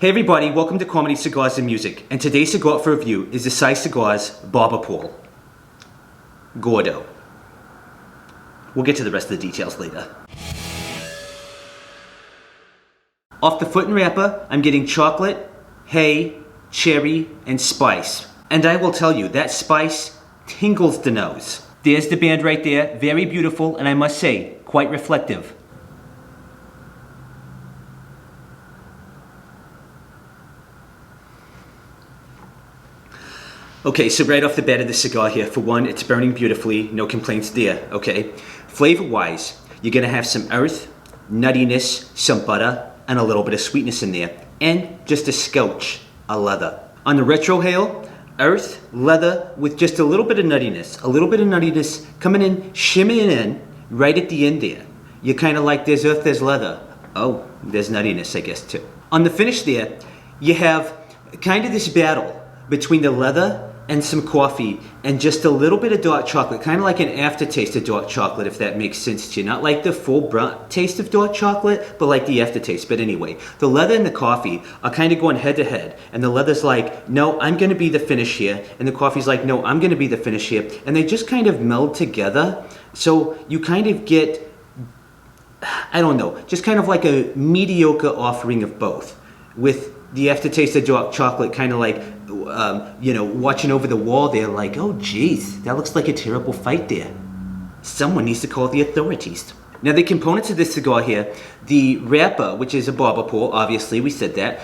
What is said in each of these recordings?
Hey everybody, welcome to Comedy Cigars and Music, and today's cigar for review is the SY Cigars Barber Pole. Gordo. We'll get to the rest of the details later. Off the foot and wrapper, I'm getting chocolate, hay, cherry, and spice. And I will tell you, that spice tingles the nose. There's the band right there, very beautiful, and I must say, quite reflective. Okay, so right off the bat of the cigar here, for one, it's burning beautifully, no complaints there, okay? Flavor-wise, you're gonna have some earth, nuttiness, some butter, and a little bit of sweetness in there, and just a scotch, a leather. On the Retrohale, earth, leather, with just a little bit of nuttiness coming in, shimmying in, right at the end there. You're kind of like, there's earth, there's leather. Oh, there's nuttiness, I guess, too. On the finish there, you have kind of this battle between the leather and some coffee and just a little bit of dark chocolate, kind of like an aftertaste of dark chocolate, if that makes sense to you. Not like the full brunt taste of dark chocolate, but like the aftertaste. But anyway, the leather and the coffee are kind of going head to head, and the leather's like, no, I'm gonna be the finish here, and the coffee's like, no, I'm gonna be the finish here, and they just kind of meld together, so you kind of get, I don't know, just kind of like a mediocre offering of both, with the aftertaste of dark chocolate kind of like, watching over the wall there like, oh geez, that looks like a terrible fight there. Someone needs to call the authorities. Now the components of this cigar here, the wrapper, which is a barber pole, obviously we said that.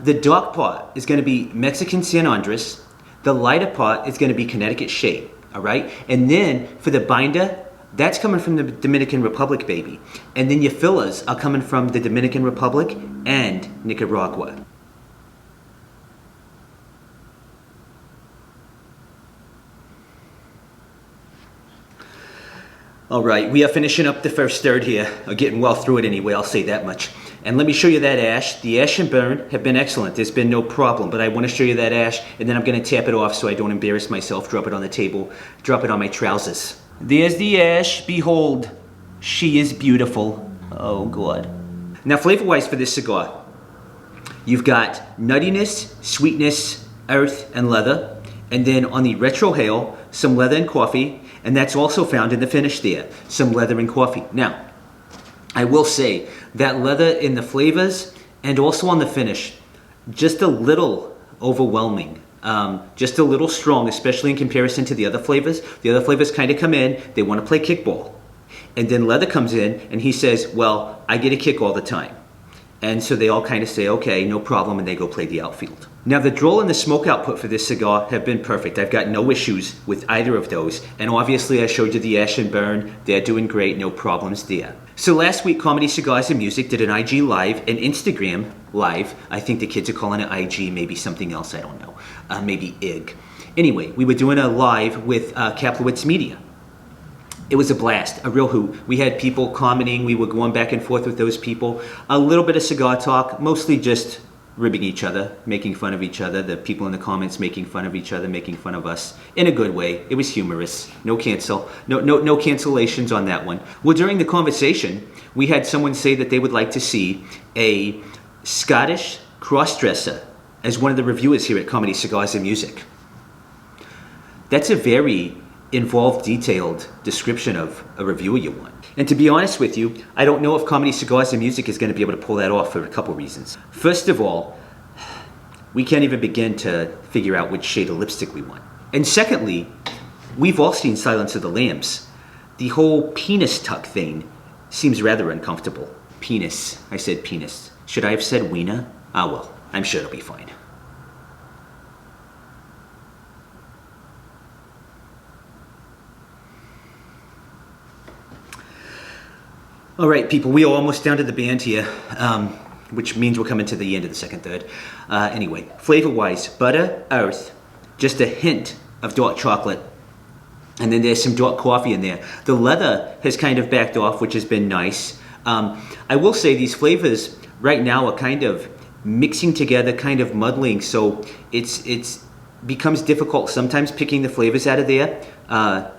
The dark part is going to be Mexican San Andrés. The lighter part is going to be Connecticut shade, all right? And then for the binder, that's coming from the Dominican Republic, baby. And then your fillers are coming from the Dominican Republic and Nicaragua. All right, we are finishing up the first third here, or getting well through it anyway, I'll say that much. And let me show you that ash. The ash and burn have been excellent. There's been no problem, but I want to show you that ash, and then I'm going to tap it off so I don't embarrass myself, drop it on the table, drop it on my trousers. There's the ash. Behold, she is beautiful. Oh, God. Now, flavor-wise for this cigar, you've got nuttiness, sweetness, earth, and leather. And then on the Retrohale, some leather and coffee. And that's also found in the finish there, some leather and coffee. Now, I will say that leather in the flavors and also on the finish, just a little overwhelming. Just a little strong, especially in comparison to the other flavors. The other flavors kind of come in, they want to play kickball. And then leather comes in and he says, well, I get a kick all the time. And so they all kind of say, okay, no problem, and they go play the outfield. Now the drawl and the smoke output for this cigar have been perfect. I've got no issues with either of those. And obviously I showed you the ash and burn. They're doing great, no problems there. So last week, Comedy Cigars and Music did an IG Live, an Instagram Live. I think the kids are calling it IG, maybe something else, I don't know. Maybe IG. Anyway, we were doing a live with Kaplowitz Media. It was a blast, a real hoot. We had people commenting, we were going back and forth with those people. A little bit of cigar talk, mostly just ribbing each other, making fun of each other, the people in the comments making fun of each other, making fun of us, in a good way. It was humorous. No cancellations on that one. Well, during the conversation, we had someone say that they would like to see a Scottish cross-dresser as one of the reviewers here at Comedy Cigars and Music. That's a very involved, detailed description of a reviewer you want. And to be honest with you, I don't know if Comedy Cigars and Music is going to be able to pull that off for a couple reasons. First of all, we can't even begin to figure out which shade of lipstick we want. And secondly, we've all seen Silence of the Lambs. The whole penis tuck thing seems rather uncomfortable. Penis. I said penis. Should I have said wiener? Ah well, I'm sure it'll be fine. All right, people, we are almost down to the band here, which means we're coming to the end of the second third. Anyway, flavor-wise, butter, earth, just a hint of dark chocolate, and then there's some dark coffee in there. The leather has kind of backed off, which has been nice. I will say these flavors right now are kind of mixing together, kind of muddling, so it's becomes difficult sometimes picking the flavors out of there,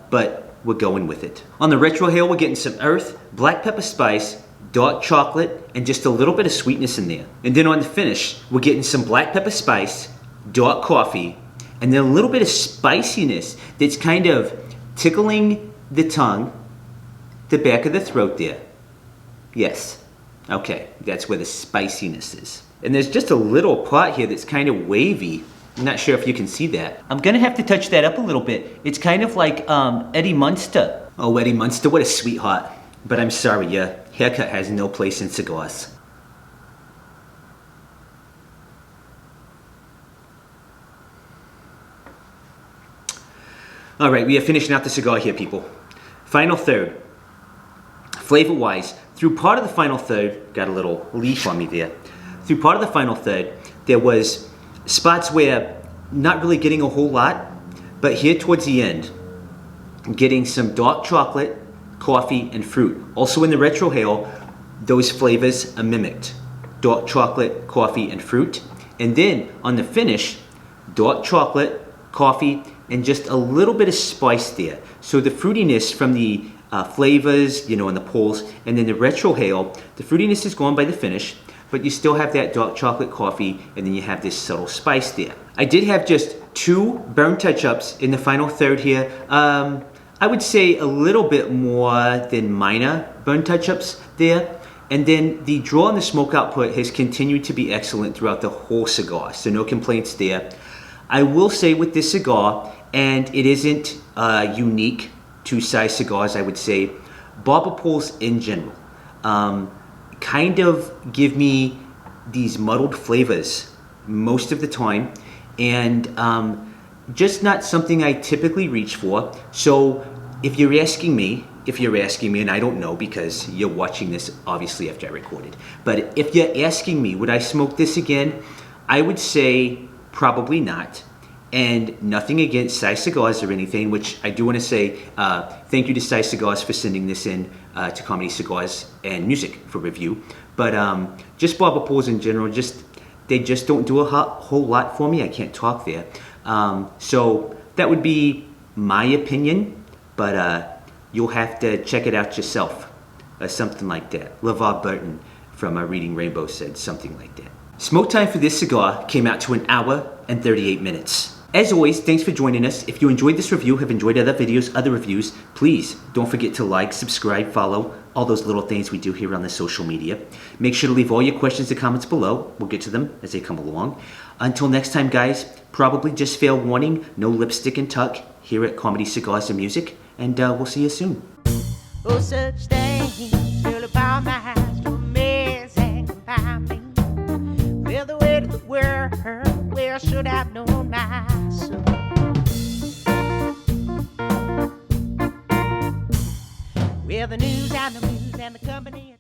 but we're going with it. On the Retrohale, we're getting some earth, black pepper spice, dark chocolate, and just a little bit of sweetness in there. And then on the finish, we're getting some black pepper spice, dark coffee, and then a little bit of spiciness that's kind of tickling the tongue, the back of the throat there. Yes, okay, that's where the spiciness is. And there's just a little part here that's kind of wavy. I'm not sure if you can see that. I'm gonna have to touch that up a little bit. It's kind of like Eddie Munster. Oh, Eddie Munster, what a sweetheart. But I'm sorry, your haircut has no place in cigars. All right, we are finishing out the cigar here, people. Final third. Flavor-wise, through part of the final third, got a little leaf on me there. Through part of the final third, there was spots where not really getting a whole lot, but here towards the end, getting some dark chocolate, coffee, and fruit. Also in the Retrohale, those flavors are mimicked. Dark chocolate, coffee, and fruit. And then on the finish, dark chocolate, coffee, and just a little bit of spice there. So the fruitiness from the flavors, you know, in the poles, and then the Retrohale, the fruitiness is gone by the finish, but you still have that dark chocolate coffee, and then you have this subtle spice there. I did have just 2 burn touch-ups in the final third here. I would say a little bit more than minor burn touch-ups there. And then the draw and the smoke output has continued to be excellent throughout the whole cigar, so no complaints there. I will say with this cigar, and it isn't unique to SY Cigars, I would say, Barber Poles in general kind of give me these muddled flavors most of the time, and just not something I typically reach for. So if you're asking me, and I don't know because you're watching this obviously after I recorded, but if you're asking me, would I smoke this again? I would say probably not. And nothing against SY Cigars or anything, which I do want to say thank you to SY Cigars for sending this in to Comedy Cigars and Music for review. But just Barber Poles in general, they just don't do a whole lot for me. I can't talk there. So that would be my opinion, but you'll have to check it out yourself. Something like that. LeVar Burton from Reading Rainbow said something like that. Smoke time for this cigar came out to 1 hour and 38 minutes. As always, thanks for joining us. If you enjoyed this review, have enjoyed other videos, other reviews, please don't forget to like, subscribe, follow, all those little things we do here on the social media. Make sure to leave all your questions and comments below. We'll get to them as they come along. Until next time, guys, probably just fair warning, no lipstick and tuck here at Comedy Cigars and Music, and we'll see you soon. Oh, such things feel about my house to mess about me. Well, the way to the world, where I should have known my soul. Well, the news and the company.